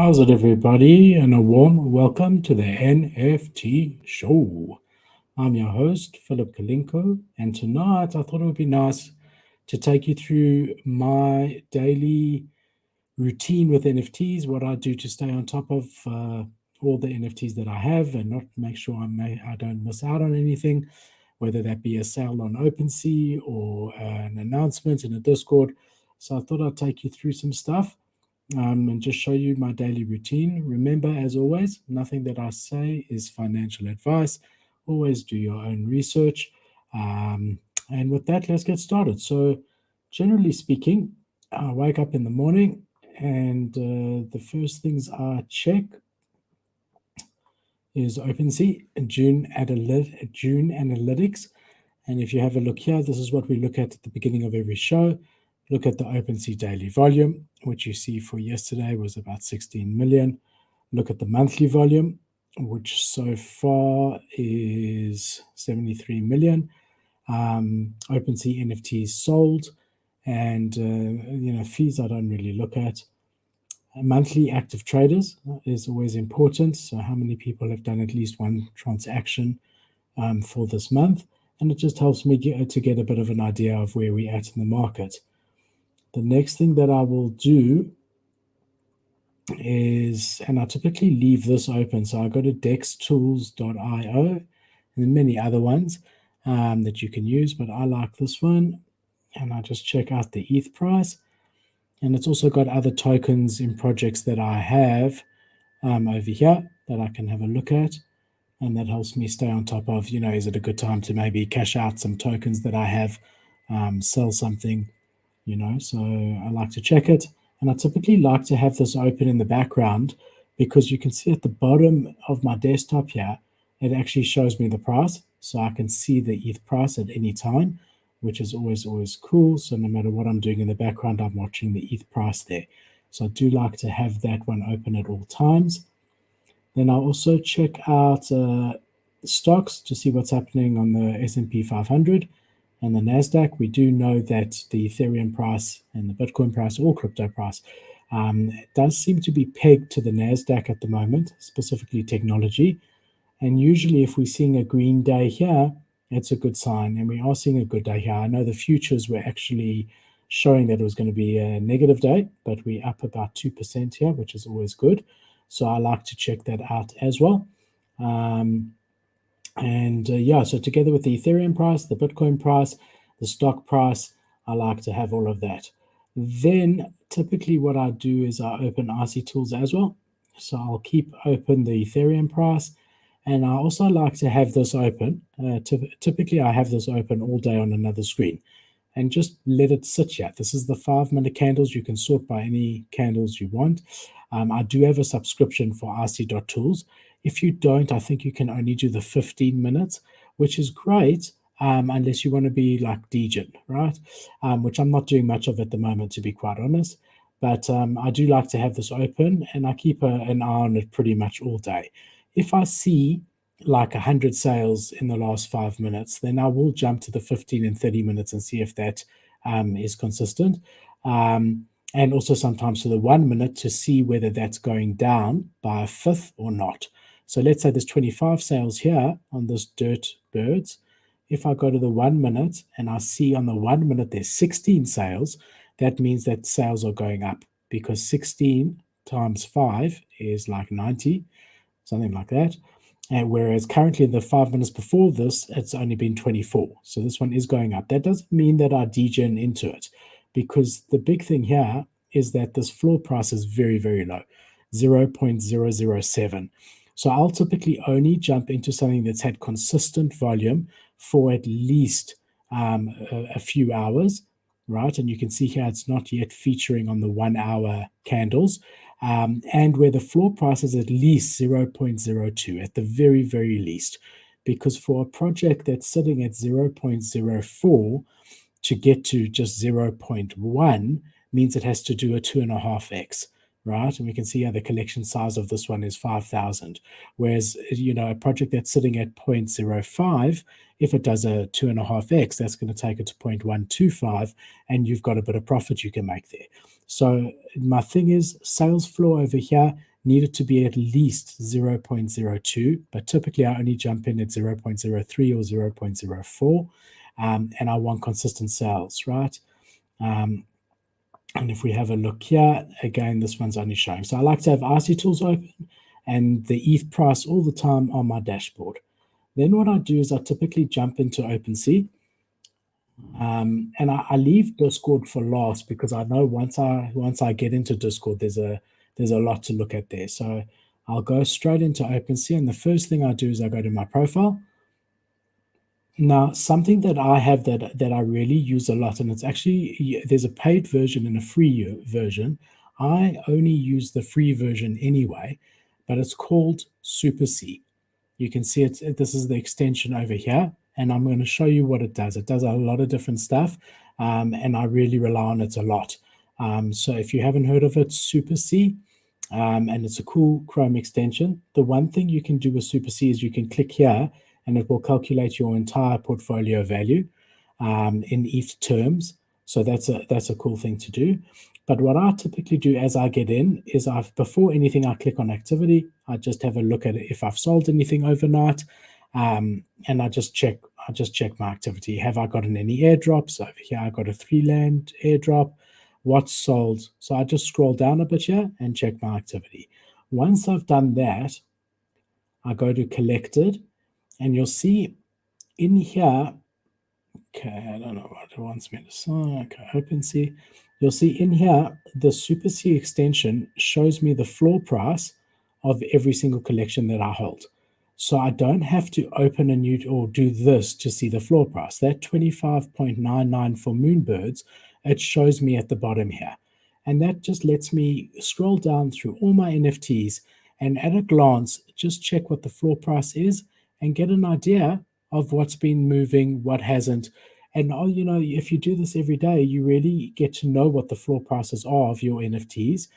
How's it, everybody? And a warm welcome to the NFT show. I'm your host, Philip Kalinko, and tonight I thought it would be nice to take you through my daily routine with NFTs, what I do to stay on top of all the NFTs that I have and not make sure I don't miss out on anything, whether that be a sale on OpenSea or an announcement in a Discord. So I thought I'd take you through some stuff and just show you my daily routine. Remember, as always, nothing that I say is financial advice. Always do your own research. And with that, let's get started. So, generally speaking, I wake up in the morning and the first things I check is OpenSea, June Analytics. And if you have a look here, this is what we look at the beginning of every show. Look at the OpenSea daily volume, which you see for yesterday was about 16 million. Look at the monthly volume, which so far is 73 million. OpenSea NFTs sold, and fees I don't really look at. Monthly active traders is always important. So how many people have done at least one transaction for this month? And it just helps me to get a bit of an idea of where we're at in the market. The next thing that I will do is, and I typically leave this open, so I go to dextools.io and many other ones that you can use, but I like this one, and I just check out the ETH price. And it's also got other tokens in projects that I have over here that I can have a look at. And that helps me stay on top of, is it a good time to maybe cash out some tokens that I have, sell something, so I like to check it. And I typically like to have this open in the background because you can see at the bottom of my desktop here, it actually shows me the price. So I can see the ETH price at any time, which is always cool. So no matter what I'm doing in the background, I'm watching the ETH price there. So I do like to have that one open at all times. Then I'll also check out stocks to see what's happening on the S&P 500 and the NASDAQ. We do know that the Ethereum price and the Bitcoin price, or crypto price, does seem to be pegged to the NASDAQ at the moment, specifically technology. And usually if we're seeing a green day here, it's a good sign. And we are seeing a good day here. I know the futures were actually showing that it was going to be a negative day, but we're up about 2% here, which is always good. So I like to check that out as well. So together with the Ethereum price, the Bitcoin price, the stock price, I like to have all of that. Then typically what I do is I open RC tools as well. So I'll keep open the Ethereum price. And I also like to have this open. Typically I have this open all day on another screen and just let it sit here. This is the 5-minute candles. You can sort by any candles you want. I do have a subscription for rc.tools. If you don't, I think you can only do the 15 minutes, which is great, unless you want to be like Degen, right? Which I'm not doing much of at the moment, to be quite honest. But I do like to have this open, and I keep an eye on it pretty much all day. If I see like 100 sales in the last 5 minutes, then I will jump to the 15 and 30 minutes and see if that is consistent. And also sometimes to the 1 minute to see whether that's going down by a fifth or not. So let's say there's 25 sales here on this Dirt Birds. If I go to the 1 minute and I see on the 1 minute there's 16 sales, that means that sales are going up, because 16 times 5 is like 90, something like that. And whereas currently in the 5 minutes before this, it's only been 24. So this one is going up. That doesn't mean that I degen into it, because the big thing here is that this floor price is very, very low, 0.007. So I'll typically only jump into something that's had consistent volume for at least a few hours, right? And you can see here it's not yet featuring on the 1 hour candles, and where the floor price is at least 0.02 at the very, very least. Because for a project that's sitting at 0.04, to get to just 0.1 means it has to do a 2.5x, right? And we can see how the collection size of this one is 5,000. Whereas, a project that's sitting at 0.05, if it does a 2.5x, that's going to take it to 0.125, and you've got a bit of profit you can make there. So my thing is, sales floor over here need it to be at least 0.02, but typically I only jump in at 0.03 or 0.04, and I want consistent sales, right? And if we have a look here, again, this one's only showing. So I like to have RC tools open and the ETH price all the time on my dashboard. Then what I do is I typically jump into OpenSea, and I leave Discord for last because I know once I get into Discord, there's a lot to look at there. So I'll go straight into OpenSea, and the first thing I do is I go to my profile. Now, something that I have that I really use a lot, and it's actually there's a paid version and a free version. I only use the free version anyway, but it's called SuperSea. You can see it. This is the extension over here, and I'm going to show you what it does. It does a lot of different stuff, and I really rely on it a lot. So if you haven't heard of it, SuperSea, and it's a cool Chrome extension. The one thing you can do with SuperSea is you can click here, and it will calculate your entire portfolio value in ETH terms. So that's a cool thing to do. But what I typically do as I get in is before anything, I click on activity. I just have a look at it if I've sold anything overnight, and I just check my activity. Have I gotten any airdrops? Over here, I got a 3-land airdrop. What's sold? So I just scroll down a bit here and check my activity. Once I've done that, I go to collected, and you'll see in here, okay, I don't know what it wants me to say. Okay, OpenSea. You'll see in here, the SuperSea extension shows me the floor price of every single collection that I hold. So I don't have to open a new or do this to see the floor price. That 25.99 for Moonbirds, it shows me at the bottom here. And that just lets me scroll down through all my NFTs and at a glance, just check what the floor price is and get an idea of what's been moving, what hasn't. And if you do this every day, you really get to know what the floor prices are of your NFTs.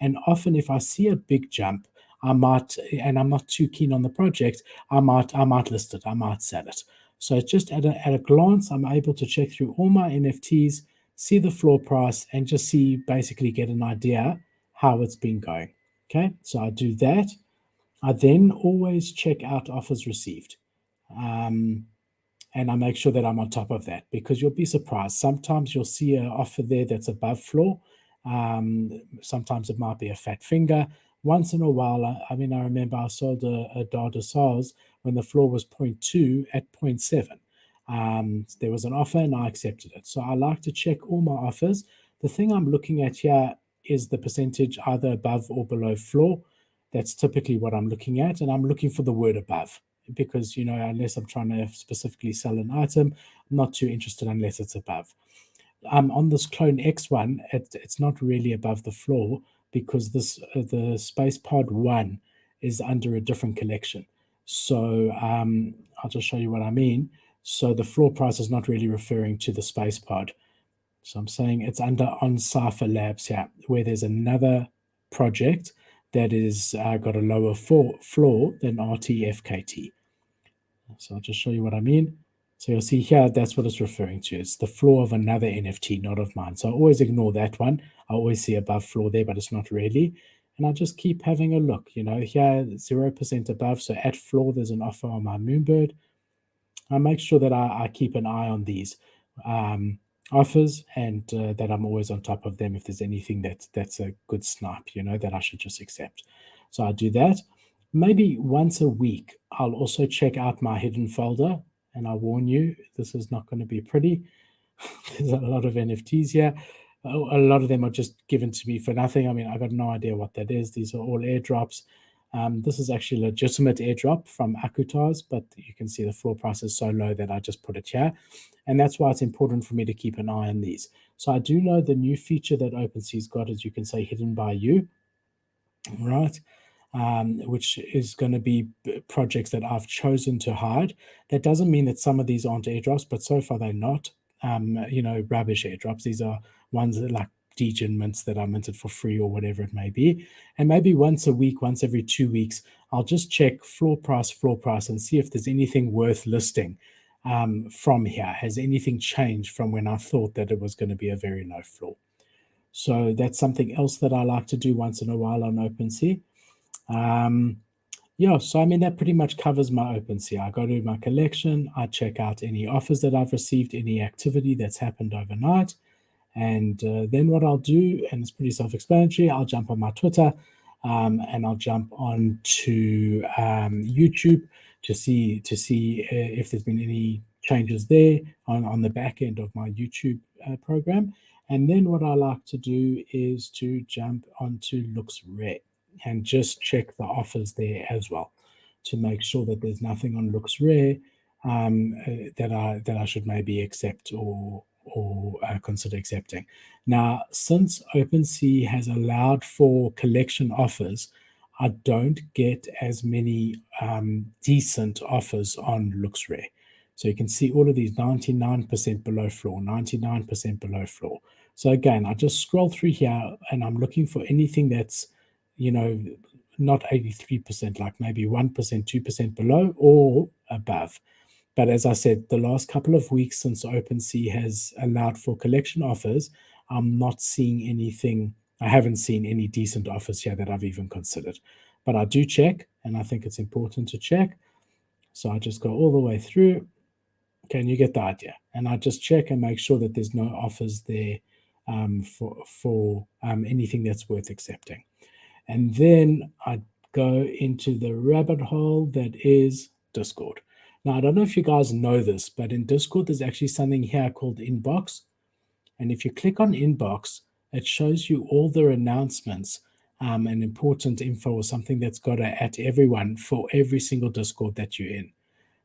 And often, if I see a big jump, I might, and I'm not too keen on the project, I might list it, I might sell it. So just at a glance, I'm able to check through all my NFTs, see the floor price, and just basically get an idea how it's been going. Okay, so I do that. I then always check out offers received. And I make sure that I'm on top of that because you'll be surprised. Sometimes you'll see an offer there that's above floor. Sometimes it might be a fat finger. Once in a while, I remember I sold a Dada SARS when the floor was 0.2 at 0.7. There was an offer and I accepted it. So I like to check all my offers. The thing I'm looking at here is the percentage either above or below floor. That's typically what I'm looking at. And I'm looking for the word above because, unless I'm trying to specifically sell an item, I'm not too interested unless it's above. On this Clone X one, it's not really above the floor because the Space Pod 1 is under a different collection. So I'll just show you what I mean. So the floor price is not really referring to the Space Pod. So I'm saying it's under on Cypher Labs here, where there's another project that is got a lower floor than RTFKT. So I'll just show you what I mean. So you'll see here, that's what it's referring to. It's the floor of another NFT, not of mine. So I always ignore that one. I always see above floor there, but it's not really. And I just keep having a look. Here, 0% above. So at floor, there's an offer on my Moonbird. I make sure that I keep an eye on these offers and that I'm always on top of them if there's anything that's a good snipe, that I should just accept. So I do that. Maybe once a week, I'll also check out my hidden folder. And I warn you, this is not going to be pretty. There's a lot of NFTs here. A lot of them are just given to me for nothing. I got no idea what that is. These are all airdrops. This is actually a legitimate airdrop from Akutars, but you can see the floor price is so low that I just put it here. And that's why it's important for me to keep an eye on these. So I do know the new feature that OpenSea's got is you can say hidden by you, right? Which is going to be projects that I've chosen to hide. That doesn't mean that some of these aren't airdrops, but so far they're not, rubbish airdrops. These are ones that like degen mints that are minted for free or whatever it may be. And maybe once a week, once every 2 weeks, I'll just check floor price, and see if there's anything worth listing from here. Has anything changed from when I thought that it was going to be a very low floor? So that's something else that I like to do once in a while on OpenSea. Yeah, so I mean, that pretty much covers my OpenSea. I go to my collection, I check out any offers that I've received, any activity that's happened overnight. And then what I'll do, and it's pretty self-explanatory, I'll jump on my Twitter and I'll jump on to YouTube to see if there's been any changes there on the back end of my YouTube program. And then what I like to do is to jump onto Looks Rare and just check the offers there as well to make sure that there's nothing on Looks Rare that I should maybe accept or consider accepting. Now, since OpenSea has allowed for collection offers, I don't get as many decent offers on Looks Rare. So you can see all of these 99% below floor, 99% below floor. So again, I just scroll through here and I'm looking for anything that's, not 83%, like maybe 1%, 2% below or above. But as I said, the last couple of weeks since OpenSea has allowed for collection offers, I'm not seeing anything. I haven't seen any decent offers here that I've even considered. But I do check, and I think it's important to check. So I just go all the way through. Can you get the idea? And I just check and make sure that there's no offers there for anything that's worth accepting. And then I go into the rabbit hole that is Discord. Now, I don't know if you guys know this, but in Discord, there's actually something here called Inbox. And if you click on Inbox, it shows you all the announcements and important info or something that's got at everyone for every single Discord that you're in.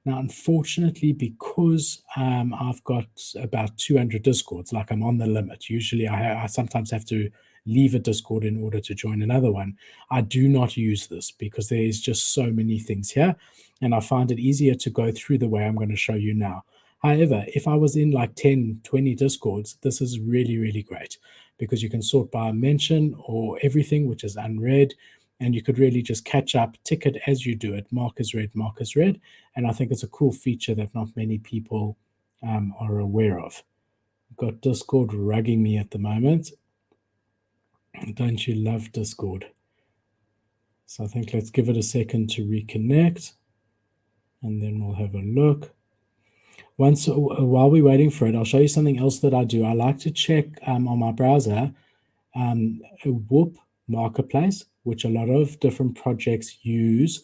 Now, unfortunately, because I've got about 200 Discords, like I'm on the limit. Usually, I sometimes have to leave a Discord in order to join another one. I do not use this because there is just so many things here, and I find it easier to go through the way I'm going to show you now. However, if I was in like 10, 20 Discords, this is really, really great because you can sort by mention or everything, which is unread, and you could really just catch up, tick it as you do it, mark as read, mark as read. And I think it's a cool feature that not many people are aware of. I've got Discord rugging me at the moment. Don't you love Discord? So I think let's give it a second to reconnect, and then we'll have a look. While we're waiting for it, I'll show you something else that I do. I like to check on my browser a Whoop marketplace, which a lot of different projects use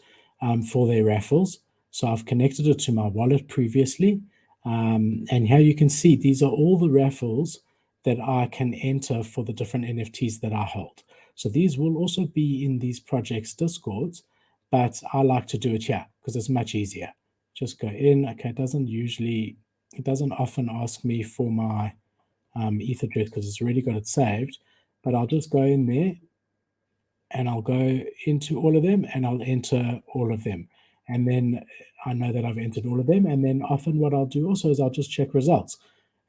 for their raffles. So I've connected it to my wallet previously. And here you can see these are all the raffles that I can enter for the different NFTs that I hold. So these will also be in these projects' Discords, but I like to do it here because it's much easier. Just go in. Okay, it doesn't often ask me for my ETH address because it's already got it saved, but I'll just go in there and I'll go into all of them and I'll enter all of them. And then I know that I've entered all of them. And then often what I'll do also is I'll just check results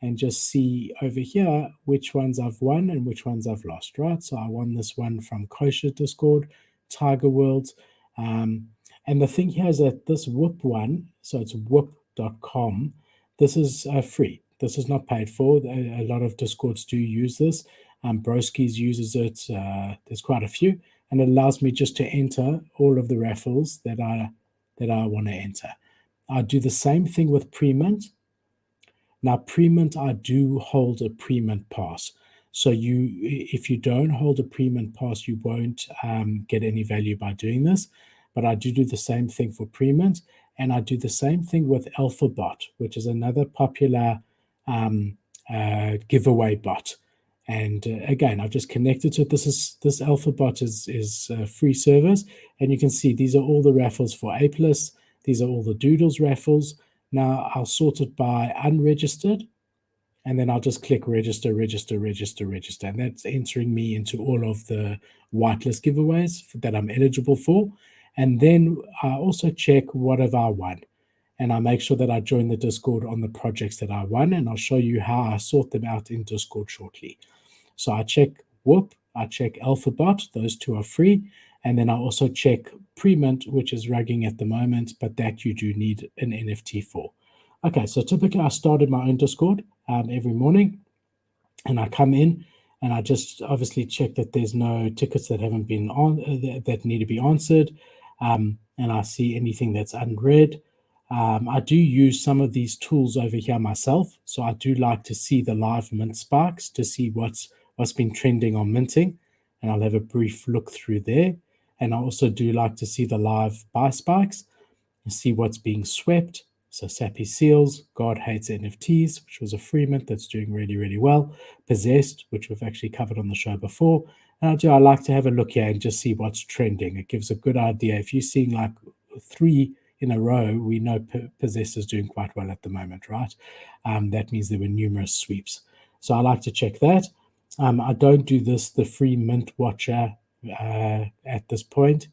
and just see over here which ones I've won and which ones I've lost, right? So I won this one from Kosher Discord, Tiger World. And the thing here is that this Whoop one, so it's whoop.com, this is free. This is not paid for. A lot of Discords do use this. Broskies uses it. There's quite a few, and it allows me just to enter all of the raffles that I want to enter. I do the same thing with pre-mint. Now, pre-mint, I do hold a pre-mint pass. So if you don't hold a pre-mint pass, you won't get any value by doing this. But I do the same thing for pre-mint, and I do the same thing with AlphaBot, which is another popular giveaway bot. And again, I've just connected to it. This AlphaBot is a free service, and you can see these are all the raffles for Apeless. These are all the Doodles raffles. Now I'll sort it by unregistered, and then I'll just click register, register, register, register. And that's entering me into all of the whitelist giveaways that I'm eligible for. And then I also check what have I won. And I make sure that I join the Discord on the projects that I won. And I'll show you how I sort them out in Discord shortly. So I check Whoop, I check AlphaBot. Those two are free. And then I also check Premint, which is rugging at the moment, but that you do need an NFT for. Okay, so typically I started my own Discord every morning, and I come in and I just obviously check that there's no tickets that haven't been on that need to be answered, and I see anything that's unread. I do use some of these tools over here myself, so I do like to see the live mint spikes to see what's been trending on minting, and I'll have a brief look through there. And I also do like to see the live buy spikes and see what's being swept. So Sappy Seals, God Hates NFTs, which was a free mint that's doing really, really well. Possessed, which we've actually covered on the show before. And I like to have a look here and just see what's trending. It gives a good idea. If you're seeing like 3 in a row, we know Possessed is doing quite well at the moment, right? That means there were numerous sweeps. So I like to check that. I don't do the free mint watcher at this point,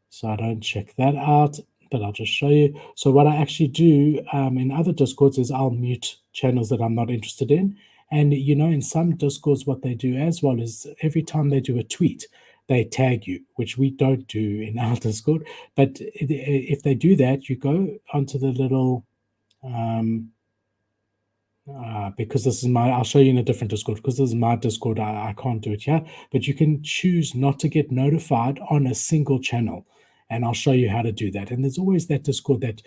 so I don't check that out, but I'll just show you. So what I actually do in other Discords is I'll mute channels that I'm not interested in. And, in some Discords, what they do as well is every time they do a tweet, they tag you, which we don't do in our Discord. But if they do that, you go onto the little because this is I'll show you in a different Discord, because this is my Discord, I can't do it here, but you can choose not to get notified on a single channel. And I'll show you how to do that. And there's always that Discord that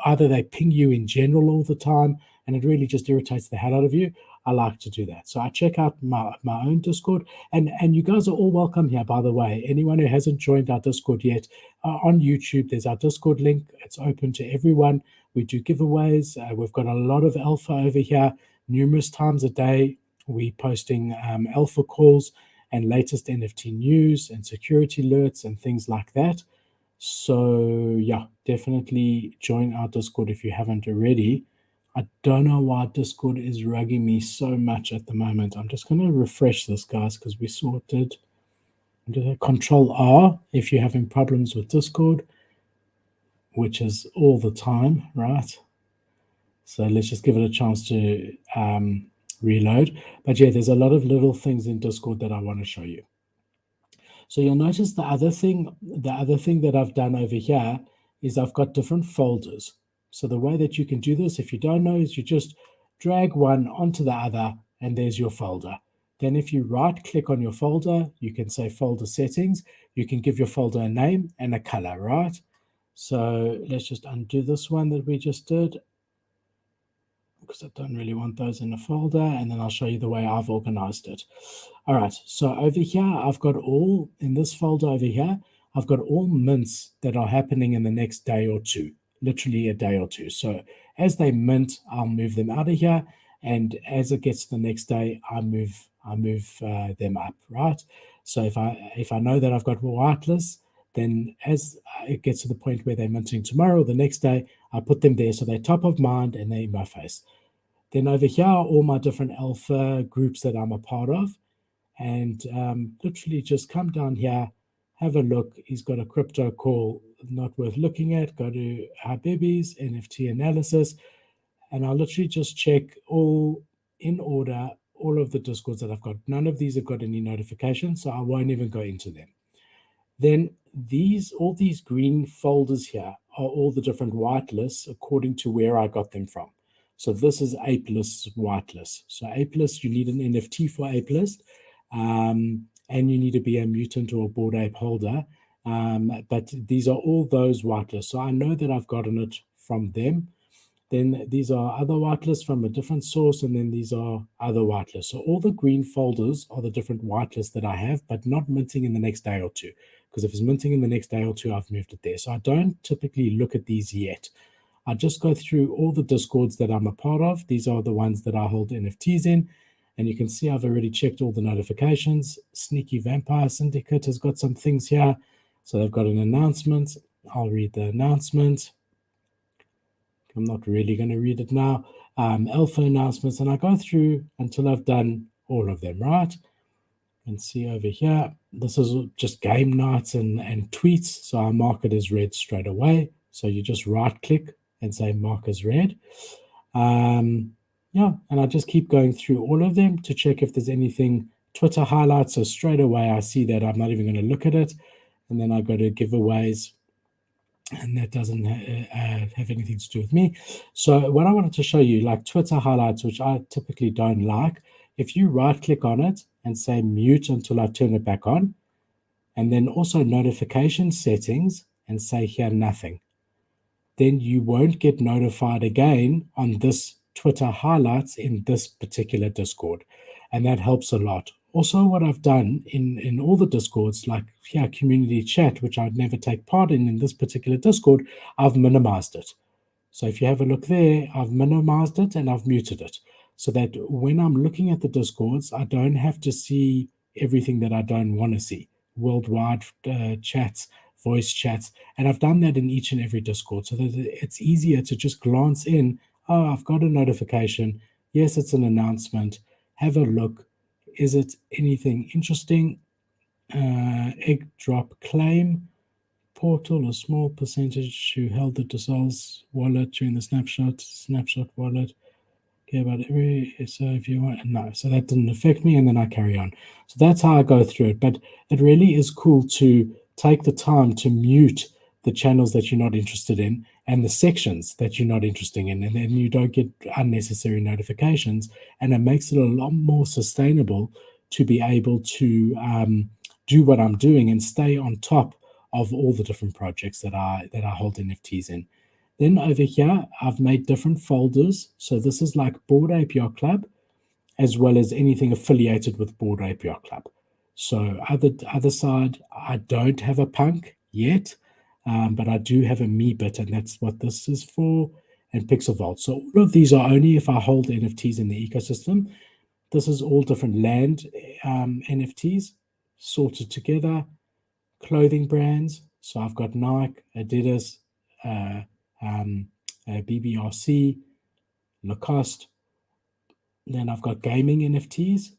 either they ping you in general all the time, and it really just irritates the hell out of you. I like to do that. So I check out my own Discord, and you guys are all welcome here, by the way. Anyone who hasn't joined our Discord yet, on YouTube, there's our Discord link. It's open to everyone. We do giveaways. We've got a lot of alpha over here. Numerous times a day, we posting alpha calls and latest NFT news and security alerts and things like that. So yeah, definitely join our Discord if you haven't already. I don't know why Discord is rugging me so much at the moment. I'm just going to refresh this, guys, because we sorted. Control R if you're having problems with Discord, which is all the time, right? So let's just give it a chance to reload. But yeah, there's a lot of little things in Discord that I want to show you. So you'll notice the other thing that I've done over here is I've got different folders. So the way that you can do this, if you don't know, is you just drag one onto the other, and there's your folder. Then if you right click on your folder, you can say folder settings. You can give your folder a name and a color, right? So let's just undo this one that we just did, because I don't really want those in a folder, and then I'll show you the way I've organized it. All right, so over here, I've got all, in this folder over here, I've got all mints that are happening in the next day or two, literally a day or two. So as they mint, I'll move them out of here, and as it gets to the next day, I move them up, right? So if I know that I've got whitelists, then as it gets to the point where they're minting tomorrow or the next day, I put them there so they're top of mind and they're in my face. Then over here are all my different alpha groups that I'm a part of. And literally just come down here, have a look. He's got a crypto call not worth looking at. Go to hapebeast NFT analysis. And I'll literally just check all in order, all of the Discords that I've got. None of these have got any notifications, so I won't even go into them. Then all these green folders here are all the different whitelists according to where I got them from. So this is ApeList's whitelist. So ApeList, you need an NFT for ApeList, and you need to be a mutant or a Bored Ape holder. But these are all those whitelists. So I know that I've gotten it from them. Then these are other whitelists from a different source, and then these are other whitelists. So all the green folders are the different whitelists that I have, but not minting in the next day or two. Because if it's minting in the next day or two, I've moved it there. So I don't typically look at these yet. I just go through all the Discords that I'm a part of. These are the ones that I hold NFTs in. And you can see I've already checked all the notifications. Sneaky Vampire Syndicate has got some things here. So they've got an announcement. I'll read the announcement. I'm not really going to read it now. Alpha announcements. And I go through until I've done all of them, right? And see over here, this is just game nights and tweets. So I mark it as read straight away. So you just right click and say mark as read. Yeah, and I just keep going through all of them to check if there's anything Twitter highlights. So straight away, I see that I'm not even going to look at it. And then I go to giveaways, and that doesn't have anything to do with me. So what I wanted to show you, like Twitter highlights, which I typically don't like, If you right click on it and say mute until I turn it back on, and then also notification settings and say here nothing, then you won't get notified again on this Twitter highlights in this particular Discord. And that helps a lot. Also, what I've done in all the Discords, like here, community chat, which I'd never take part in this particular Discord, I've minimized it. So if you have a look there, I've minimized it and I've muted it so that when I'm looking at the Discords, I don't have to see everything that I don't want to see. Worldwide chats, voice chats. And I've done that in each and every Discord so that it's easier to just glance in. Oh, I've got a notification. Yes, it's an announcement. Have a look. Is it anything interesting? Egg drop claim. Portal, a small percentage who held the Dassault's wallet during the snapshot wallet. Okay, about so if you want, no, so that didn't affect me, and then I carry on. So that's how I go through it. But it really is cool to take the time to mute the channels that you're not interested in and the sections that you're not interested in, and then you don't get unnecessary notifications, and it makes it a lot more sustainable to be able to do what I'm doing and stay on top of all the different projects that I hold NFTs in. Then over here, I've made different folders. So this is like Bored Ape Yacht Club, as well as anything affiliated with Bored Ape Yacht Club. So other side, I don't have a punk yet, but I do have a me bit, and that's what this is for, and Pixel Vault. So all of these are only if I hold NFTs in the ecosystem. This is all different land NFTs sorted together, clothing brands. So I've got Nike, Adidas, BBRC, Lacoste. Then I've got gaming NFTs.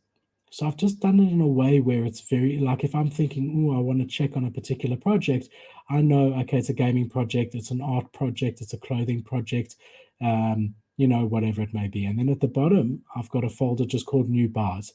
So I've just done it in a way where it's very, like if I'm thinking, oh, I want to check on a particular project, I know, okay, it's a gaming project, it's an art project, it's a clothing project, whatever it may be. And then at the bottom, I've got a folder just called New Bars.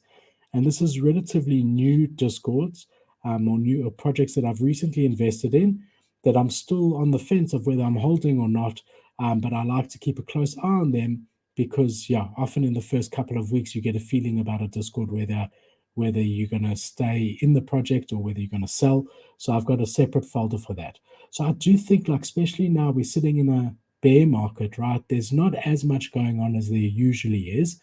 And this is relatively new Discords or new projects that I've recently invested in that I'm still on the fence of whether I'm holding or not. But I like to keep a close eye on them because, often in the first couple of weeks, you get a feeling about a Discord whether you're going to stay in the project or whether you're going to sell. So I've got a separate folder for that. So I do think, like, especially now we're sitting in a bear market, right? There's not as much going on as there usually is.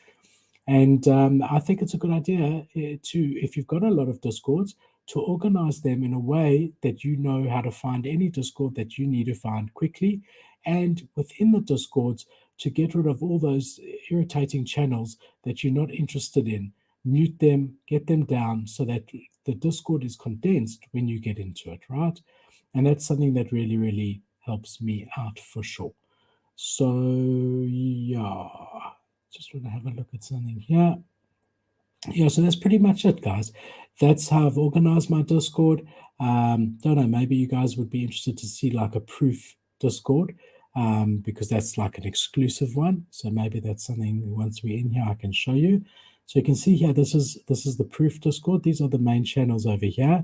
And I think it's a good idea if you've got a lot of Discords, to organize them in a way that you know how to find any Discord that you need to find quickly. And within the Discords, to get rid of all those irritating channels that you're not interested in, mute them, get them down so that the Discord is condensed when you get into it, right? And that's something that really, really helps me out for sure. So, just want to have a look at something here. So that's pretty much it, guys. That's how I've organized my Discord. Don't know, maybe you guys would be interested to see like a proof Discord because that's like an exclusive one. So maybe that's something once we're in here, I can show you. So you can see here, this is the proof Discord. These are the main channels over here.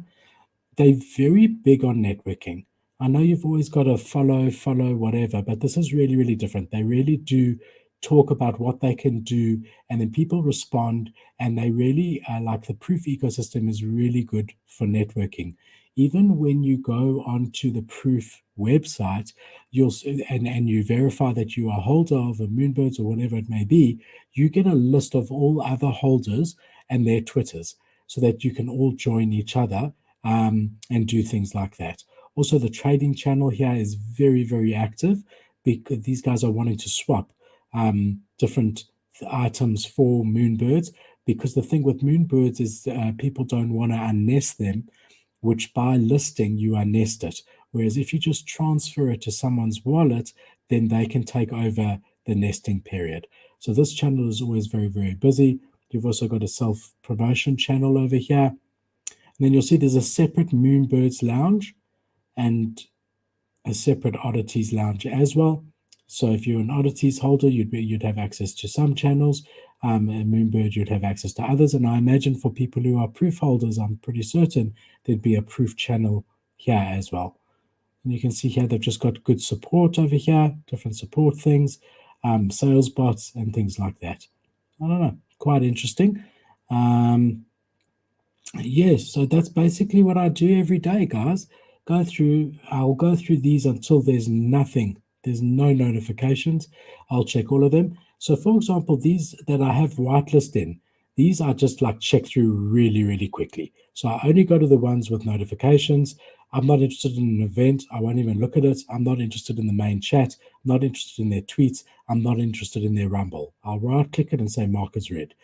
They're very big on networking. I know you've always got to follow, whatever, but this is really, really different. They really do talk about what they can do, and then people respond, and they really like the proof ecosystem is really good for networking. Even when you go onto the proof website, and you verify that you are a holder of a Moonbirds or whatever it may be, you get a list of all other holders and their Twitters so that you can all join each other and do things like that. Also, the trading channel here is very, very active because these guys are wanting to swap different items for Moonbirds, because the thing with Moonbirds is people don't want to unnest them, which by listing you unnest it. Whereas if you just transfer it to someone's wallet, then they can take over the nesting period. So this channel is always very, very busy. You've also got a self-promotion channel over here. And then you'll see there's a separate Moonbirds lounge and a separate Oddities lounge as well. So if you're an Oddities holder, you'd have access to some channels. And Moonbird, you'd have access to others. And I imagine for people who are proof holders, I'm pretty certain there'd be a proof channel here as well. And you can see here they've just got good support over here, different support things, sales bots and things like that. I don't know, quite interesting. Yes, so that's basically what I do every day, guys. I'll go through these until there's nothing, there's no notifications. I'll check all of them. So, for example, these that I have whitelist in, these I just like check through really, really quickly. So, I only go to the ones with notifications. I'm not interested in an event. I won't even look at it. I'm not interested in the main chat. I'm not interested in their tweets. I'm not interested in their rumble. I'll right click it and say mark as read.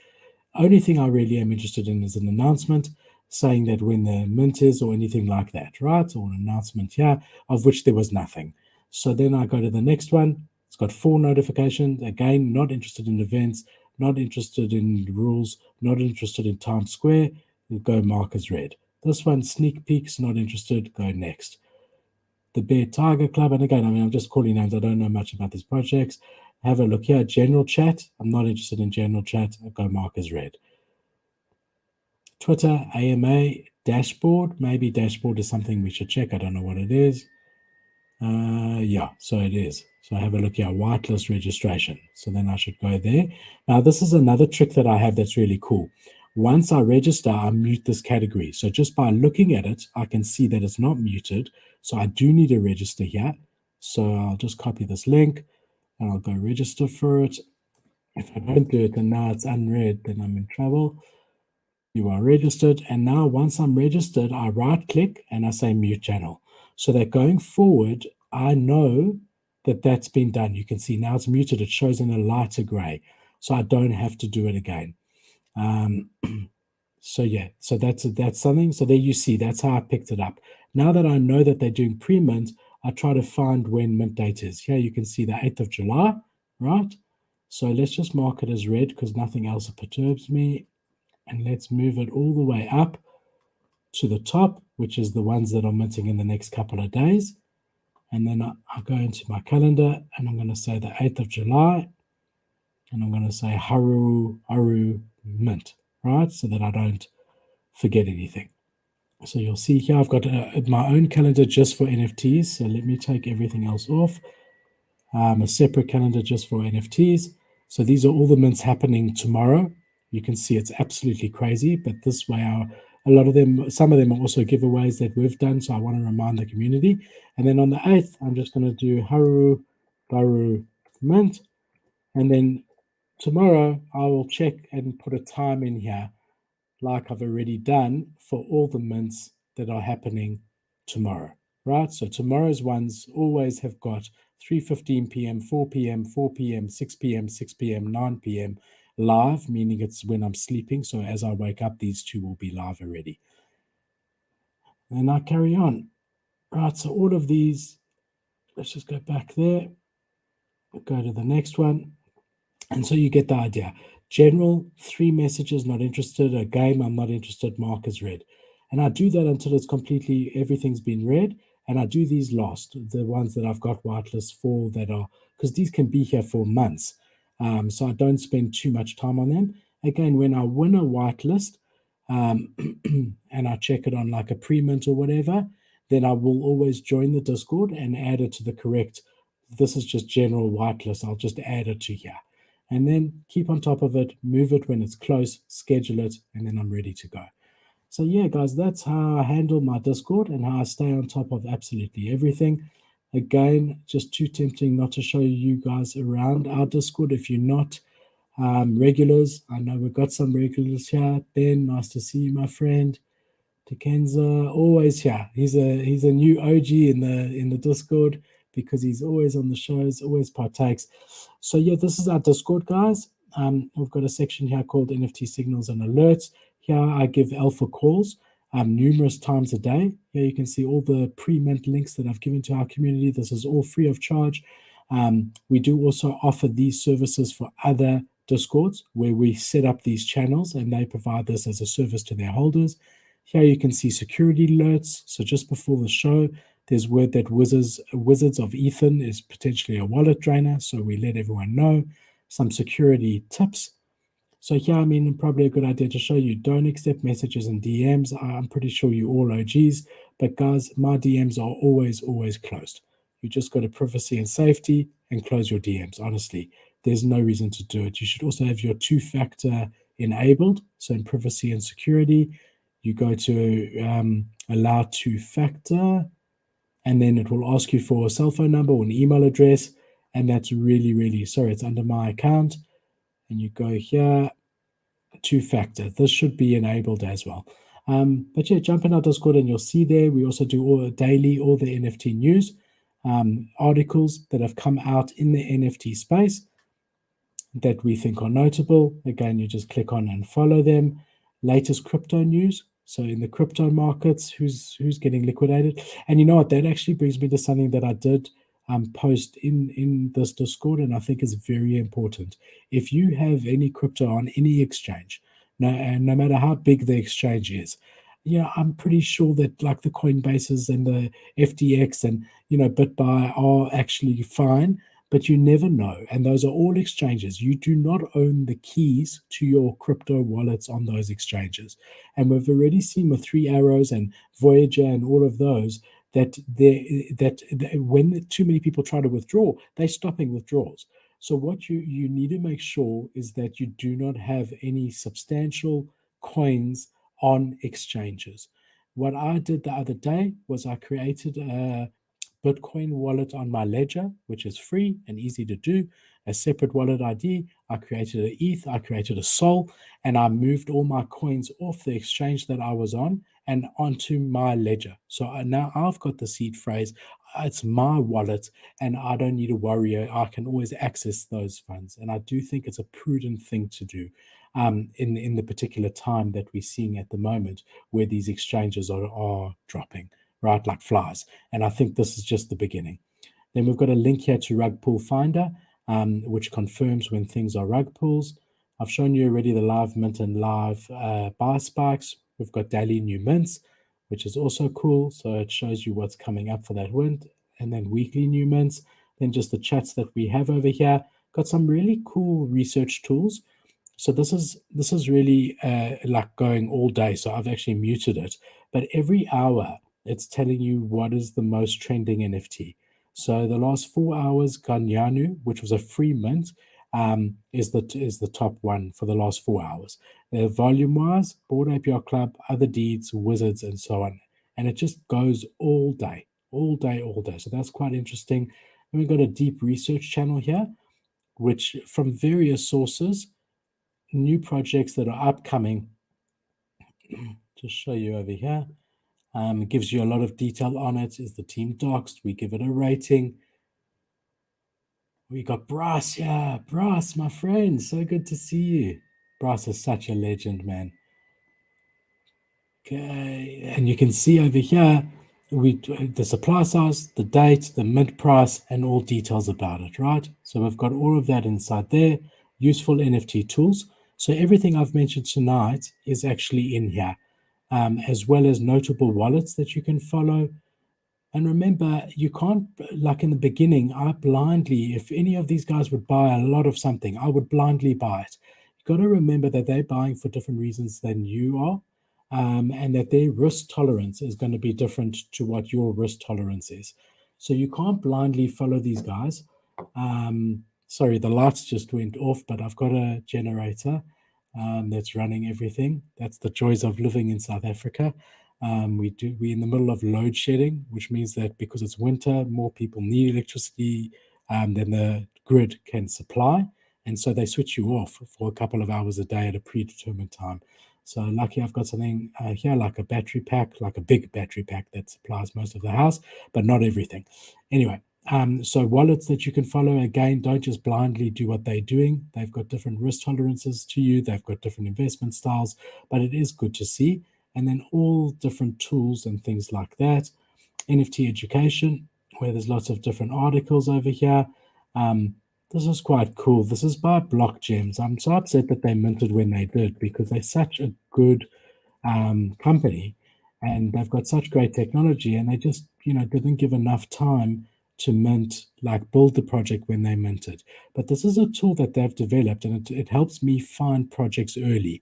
Only thing I really am interested in is an announcement saying that when the mint is or anything like that, right? Or an announcement here, of which there was nothing. So then I go to the next one. It's got 4 notifications. Again, not interested in events, not interested in rules, not interested in Times Square. Go mark as read. This one, sneak peeks, not interested. Go next. The Bear Tiger Club, and again, I mean, I'm just calling names. I don't know much about these projects. Have a look here. General chat. I'm not interested in general chat. Go mark as read. Twitter, AMA, dashboard. Maybe dashboard is something we should check. I don't know what it is. Yeah, so it is. So I have a look here, whitelist registration. So then I should go there. Now, this is another trick that I have that's really cool. Once I register, I mute this category. So just by looking at it, I can see that it's not muted. So I do need to register here. So I'll just copy this link and I'll go register for it. If I don't do it and now it's unread, then I'm in trouble. You are registered. And now once I'm registered, I right click and I say mute channel. So that going forward, I know that that's been done. You can see now it's muted. It shows in a lighter gray. So I don't have to do it again. So yeah, so that's something. So there you see, that's how I picked it up. Now that I know that they're doing pre-mint, I try to find when mint date is. Here you can see the 8th of July, right? So let's just mark it as red because nothing else perturbs me. And let's move it all the way up to the top, which is the ones that are minting in the next couple of days. And then I go into my calendar and I'm going to say the 8th of July. And I'm going to say Haru mint, right? So that I don't forget anything. So you'll see here, I've got my own calendar just for NFTs. So let me take everything else off. A separate calendar just for NFTs. So these are all the mints happening tomorrow. You can see it's absolutely crazy, but this way a lot of them, some of them are also giveaways that we've done. So I want to remind the community. And then on the 8th, I'm just going to do Baru mint. And then tomorrow I will check and put a time in here like I've already done for all the mints that are happening tomorrow, right? So tomorrow's ones always have got 3:15 p.m., 4 p.m., 4 p.m., 6 p.m., 6 p.m., 9 p.m. live, meaning it's when I'm sleeping. So as I wake up, these two will be live already. And I carry on. Right, so all of these, let's just go back there. Go to the next one. And so you get the idea. General, 3 messages, not interested. A game, I'm not interested. Mark is read. And I do that until it's completely, everything's been read. And I do these last, the ones that I've got whitelist for that are, because these can be here for months. So I don't spend too much time on them. Again, when I win a whitelist and I check it on like a pre-mint or whatever, then I will always join the Discord and add it to the correct, this is just general whitelist. I'll just add it to here and then keep on top of it, move it when it's close, schedule it, and then I'm ready to go. So yeah, guys, that's how I handle my Discord and how I stay on top of absolutely everything. Again, just too tempting not to show you guys around our Discord if you're not regulars. I know we've got some regulars here. Ben, nice to see you, my friend. Dikenza, always here. He's a new OG in the Discord because he's always on the shows, always partakes. So yeah, this is our Discord, guys. We've got a section here called NFT signals and alerts. Here I give alpha calls numerous times a day. Here you can see all the pre-mint links that I've given to our community. This is all free of charge. We do also offer these services for other Discords where we set up these channels and they provide this as a service to their holders. Here you can see security alerts. So just before the show, there's word that Wizards of Ethan is potentially a wallet drainer. So we let everyone know. Some security tips. So here, I mean, probably a good idea to show you don't accept messages and DMs. I'm pretty sure you all OGs, but guys, my DMs are always closed. You just go to privacy and safety and close your DMs. Honestly, there's no reason to do it. You should also have your 2-factor enabled. So in privacy and security, you go to allow two-factor, and then it will ask you for a cell phone number or an email address. And that's really, really, sorry, it's under my account. And you go here, two-factor. This should be enabled as well. But yeah, jump in our Discord and you'll see there. We also do all the NFT news, articles that have come out in the NFT space that we think are notable. Again, you just click on and follow them. Latest crypto news. So in the crypto markets, who's getting liquidated? And you know what? That actually brings me to something that I did post in this Discord, and I think is very important. If you have any crypto on any exchange, no matter how big the exchange is, yeah, I'm pretty sure that like the Coinbases and the FTX and BitBuy are actually fine, but you never know. And those are all exchanges. You do not own the keys to your crypto wallets on those exchanges. And we've already seen with Three Arrows and Voyager and all of those that when too many people try to withdraw, they're stopping withdrawals. So what you need to make sure is that you do not have any substantial coins on exchanges. What I did the other day was I created a Bitcoin wallet on my ledger, which is free and easy to do. A separate wallet ID. I created an ETH, I created a Sol, and I moved all my coins off the exchange that I was on and onto my ledger. So now I've got the seed phrase. It's my wallet, and I don't need to worry. I can always access those funds, and I do think it's a prudent thing to do in the particular time that we're seeing at the moment, where these exchanges are dropping, right, like flies. And I think this is just the beginning. Then we've got a link here to Rug Pool Finder, which confirms when things are rug pools. I've shown you already the live mint and live buy spikes. We've got daily new mints, which is also cool. So it shows you what's coming up for that wind. And then weekly new mints. Then just the chats that we have over here. Got some really cool research tools. So this is really like going all day. So I've actually muted it. But every hour, it's telling you what is the most trending NFT. So the last 4 hours, Ganyanu, which was a free mint, is the top one for the last 4 hours. Volume-wise, Bored Ape Yacht Club, Other Deeds, Wizards, and so on. And it just goes all day, all day, all day. So that's quite interesting. And we've got a deep research channel here, which from various sources, new projects that are upcoming. Just show you over here. It gives you a lot of detail on it. Is the team doxed? We give it a rating. We got Brass here. Brass, my friend, so good to see you. Brass is such a legend, man. Okay, and you can see over here, the supply size, the date, the mint price, and all details about it, right? So we've got all of that inside there. Useful NFT tools. So everything I've mentioned tonight is actually in here, as well as notable wallets that you can follow. And remember, you can't, like in the beginning, I blindly, if any of these guys would buy a lot of something, I would blindly buy it. You've got to remember that they're buying for different reasons than you are, and that their risk tolerance is going to be different to what your risk tolerance is. So you can't blindly follow these guys. Sorry, the lights just went off, but I've got a generator that's running everything. That's the joys of living in South Africa. We're in the middle of load shedding, which means that because it's winter, more people need electricity than the grid can supply. And so they switch you off for a couple of hours a day at a predetermined time. So lucky I've got something here like a battery pack, like a big battery pack that supplies most of the house, but not everything. Anyway, so wallets that you can follow, again, don't just blindly do what they're doing. They've got different risk tolerances to you. They've got different investment styles, but it is good to see. And then all different tools and things like that. NFT education, where there's lots of different articles over here. This is quite cool. This is by Block Gems. I'm so upset that they minted when they did because they're such a good company and they've got such great technology, and they just didn't give enough time to mint, like build the project when they minted. But this is a tool that they've developed, and it helps me find projects early.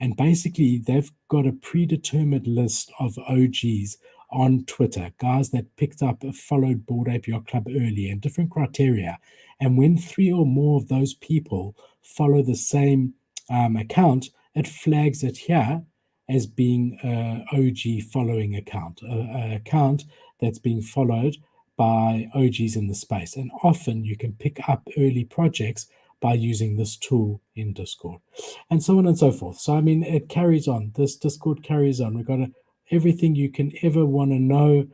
And basically, they've got a predetermined list of OGs on Twitter, guys that picked up, followed Bored Ape Yacht Club early, and different criteria. And when 3 or more of those people follow the same account, it flags it here as being a OG following account, a account that's being followed by OGs in the space. And often you can pick up early projects by using this tool in Discord, and so on and so forth. So, I mean, it carries on. This Discord carries on. We've got everything you can ever want to know.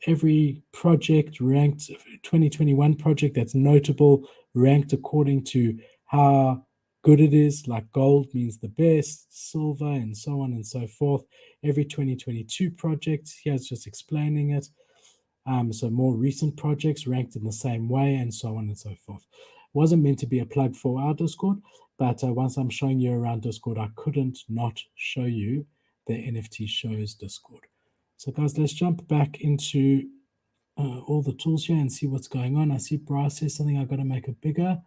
Every project ranked, 2021 project that's notable, ranked according to how good it is. Like gold means the best, silver, and so on and so forth. Every 2022 project, here's just explaining it. So more recent projects ranked in the same way, and so on and so forth. Wasn't meant to be a plug for our Discord, but once I'm showing you around Discord, I couldn't not show you the NFT shows Discord. So guys, let's jump back into all the tools here and see what's going on. I see Bryce says something, I've got to make it bigger.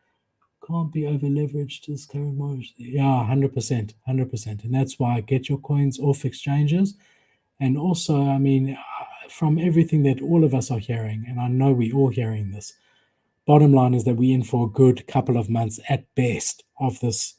Can't be over leveraged as current market. Yeah, 100%, 100%. And that's why get your coins off exchanges. And also, I mean, from everything that all of us are hearing, and I know we're all hearing this, bottom line is that we're in for a good couple of months at best of this,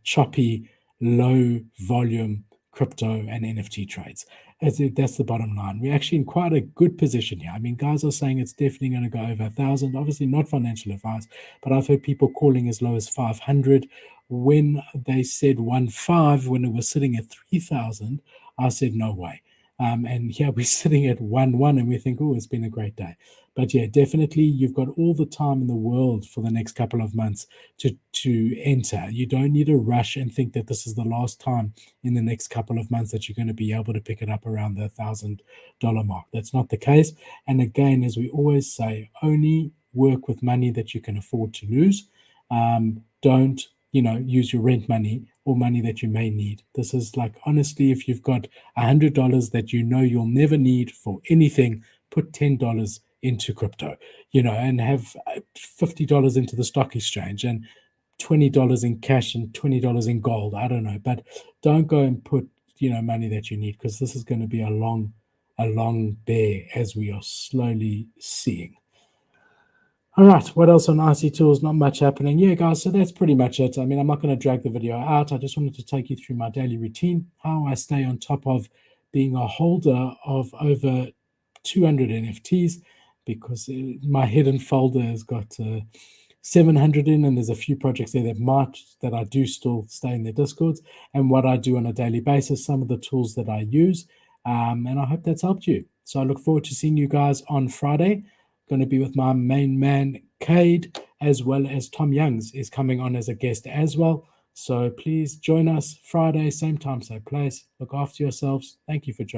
choppy, low volume crypto and NFT trades. That's the bottom line. We're actually in quite a good position here. I mean, guys are saying it's definitely going to go over 1,000. Obviously, not financial advice, but I've heard people calling as low as 500. When they said 1.5, when it was sitting at 3,000, I said no way. And here we're sitting at 1.1, and we think, oh, it's been a great day. But yeah, definitely, you've got all the time in the world for the next couple of months to enter. You don't need to rush and think that this is the last time in the next couple of months that you're going to be able to pick it up around the $1,000 mark. That's not the case. And again, as we always say, only work with money that you can afford to lose. Don't use your rent money or money that you may need. This is like, honestly, if you've got $100 that you'll never need for anything, put $10 into crypto, and have $50 into the stock exchange and $20 in cash and $20 in gold. I don't know, but don't go and put, money that you need, because this is going to be a long bear, as we are slowly seeing. All right, what else on RC Tools? Not much happening. Yeah, guys, so that's pretty much it. I mean, I'm not going to drag the video out. I just wanted to take you through my daily routine, how I stay on top of being a holder of over 200 NFTs, because my hidden folder has got 700 in, and there's a few projects there that I do still stay in their Discords, and what I do on a daily basis, some of the tools that I use, and I hope that's helped you. So I look forward to seeing you guys on Friday. Going to be with my main man, Cade, as well as Tom Youngs is coming on as a guest as well. So please join us Friday, same time, same place. Look after yourselves. Thank you for joining.